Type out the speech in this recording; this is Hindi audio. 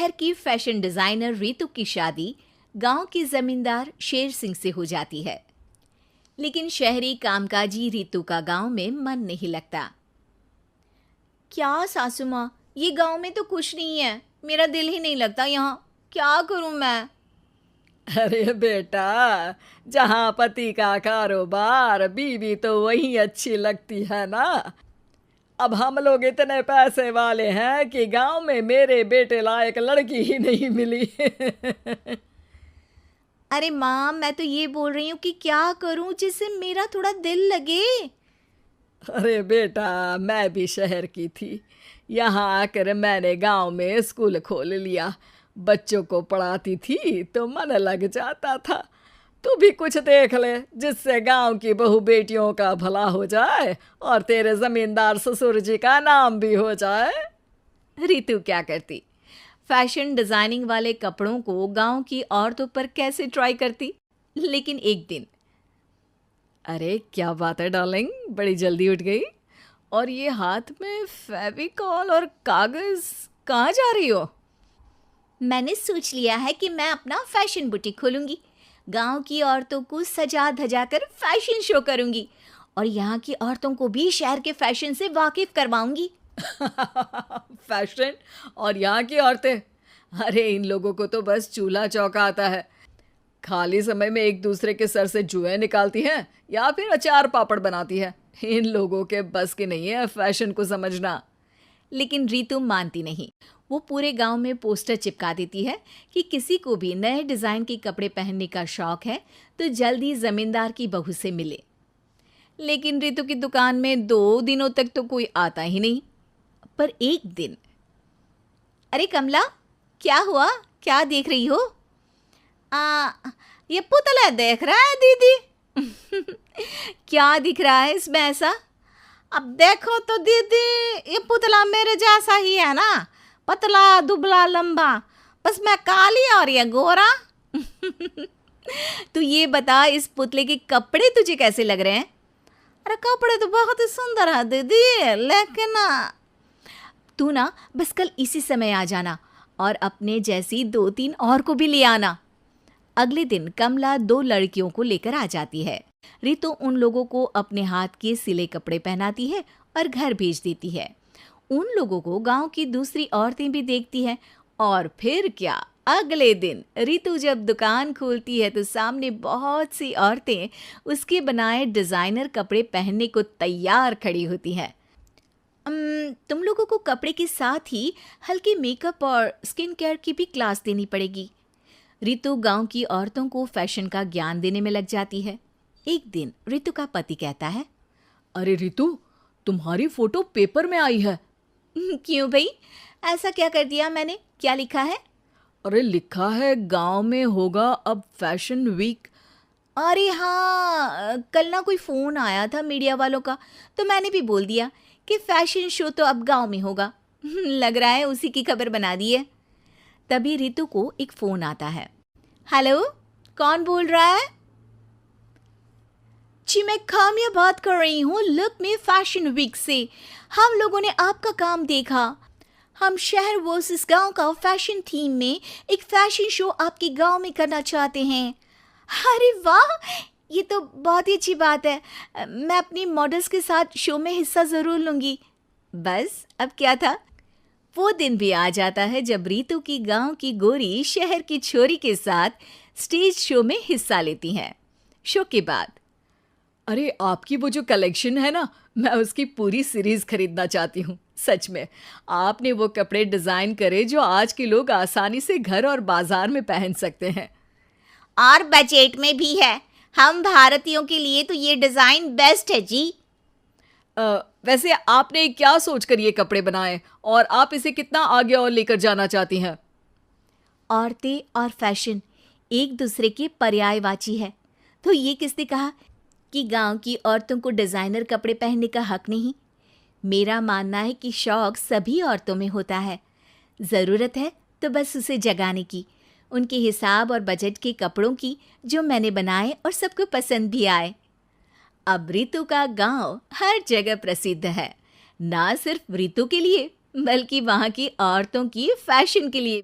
शहर की फैशन डिजाइनर रितु की शादी गांव के जमींदार शेर सिंह से हो जाती है। लेकिन शहरी कामकाजी रितु का गांव में मन नहीं लगता। क्या सासू माँ, ये गांव में तो कुछ नहीं है, मेरा दिल ही नहीं लगता यहाँ, क्या करूँ मैं। अरे बेटा, जहाँ पति का कारोबार बीवी तो वही अच्छी लगती है ना। अब हम लोग इतने पैसे वाले हैं कि गांव में मेरे बेटे लायक लड़की ही नहीं मिली। अरे माँ, मैं तो ये बोल रही हूँ कि क्या करूँ जिससे मेरा थोड़ा दिल लगे। अरे बेटा, मैं भी शहर की थी। यहाँ आकर मैंने गांव में स्कूल खोल लिया। बच्चों को पढ़ाती थी तो मन लग जाता था। तू भी कुछ देख ले जिससे गांव की बहू बेटियों का भला हो जाए और तेरे जमींदार ससुर जी का नाम भी हो जाए। रितु क्या करती, फैशन डिजाइनिंग वाले कपड़ों को गांव की औरतों पर कैसे ट्राई करती। लेकिन एक दिन, अरे क्या बात है डार्लिंग, बड़ी जल्दी उठ गई। और ये हाथ में फेविकॉल और कागज, कहाँ जा रही हो? मैंने सोच लिया है कि मैं अपना फैशन बुटीक खोलूंगी। गांव की औरतों को सजा धजा कर फैशन शो करूंगी और यहाँ की औरतों को भी शहर के फैशन से वाकिफ करवाऊंगी। फैशन और यहाँ की औरतें, अरे इन लोगों को तो बस चूल्हा चौका आता है। खाली समय में एक दूसरे के सर से जुएं निकालती हैं या फिर अचार पापड़ बनाती है। इन लोगों के बस की नहीं है फैशन को समझना। लेकिन रितु मानती नहीं। वो पूरे गांव में पोस्टर चिपका देती है कि किसी को भी नए डिजाइन के कपड़े पहनने का शौक है तो जल्दी जमींदार की बहू से मिले। लेकिन रितु की दुकान में 2 दिनों तक तो कोई आता ही नहीं। पर एक दिन, अरे कमला, क्या हुआ, क्या देख रही हो? ये पुतला देख रहा है दीदी। क्या दिख रहा है इसमें ऐसा? अब देखो तो दीदी, ये पुतला मेरे जैसा ही है ना, पतला दुबला लंबा, बस मैं काली और ये गोरा। तू ये बता, इस पुतले के कपड़े तुझे कैसे लग रहे हैं? अरे कपड़े तो बहुत ही सुंदर है दीदी, लेकिन तू ना बस कल इसी समय आ जाना और अपने जैसी 2-3 और को भी ले आना। अगले दिन कमला 2 लड़कियों को लेकर आ जाती है। रितु उन लोगों को अपने हाथ के सिले कपड़े पहनाती है और घर भेज देती है। उन लोगों को गांव की दूसरी औरतें भी देखती हैं। और फिर क्या, अगले दिन रितु जब दुकान खोलती है तो सामने बहुत सी औरतें उसके बनाए डिजाइनर कपड़े पहनने को तैयार खड़ी होती हैं। तुम लोगों को कपड़े के साथ ही हल्के मेकअप और स्किन केयर की भी क्लास देनी पड़ेगी। रितु गांव की औरतों को फैशन का ज्ञान देने में लग जाती है। एक दिन रितु का पति कहता है, अरे रितु, तुम्हारी फोटो पेपर में आई है। क्यों भाई, ऐसा क्या कर दिया मैंने, क्या लिखा है? अरे लिखा है गांव में होगा अब फैशन वीक। अरे हाँ, कल ना कोई फ़ोन आया था मीडिया वालों का, तो मैंने भी बोल दिया कि फैशन शो तो अब गांव में होगा। लग रहा है उसी की खबर बना दी है। तभी रितु को एक फ़ोन आता है। हेलो, कौन बोल रहा है? जी मैं काम्या बात कर रही हूँ लुक में फैशन वीक से। हम लोगों ने आपका काम देखा। हम शहर वर्सेस गांव का फैशन थीम में एक फैशन शो आपके गांव में करना चाहते हैं। अरे वाह, ये तो बहुत ही अच्छी बात है। मैं अपनी मॉडल्स के साथ शो में हिस्सा ज़रूर लूँगी। बस अब क्या था, वो दिन भी आ जाता है जब रितु की गांव की गोरी शहर की छोरी के साथ स्टेज शो में हिस्सा लेती हैं। शो के बाद, अरे आपकी वो जो कलेक्शन है ना, मैं उसकी पूरी सीरीज खरीदना चाहती हूँ। सच में आपने वो कपड़े डिजाइन करे जो आज के लोग आसानी से घर और बाजार में पहन सकते हैं। और बजट में भी है। हम भारतीयों के लिए तो ये डिज़ाइन बेस्ट है जी। वैसे आपने क्या सोचकर ये कपड़े बनाए और आप इसे कितना आगे और लेकर जाना चाहती हैं? औरतें और फैशन एक दूसरे के पर्यायवाची है। तो ये किसने कहा कि गांव की औरतों को डिज़ाइनर कपड़े पहनने का हक नहीं? मेरा मानना है कि शौक सभी औरतों में होता है। ज़रूरत है तो बस उसे जगाने की, उनके हिसाब और बजट के कपड़ों की, जो मैंने बनाए और सबको पसंद भी आए। अब रितु का गांव हर जगह प्रसिद्ध है, ना सिर्फ रितु के लिए बल्कि वहाँ की औरतों की फैशन के लिए।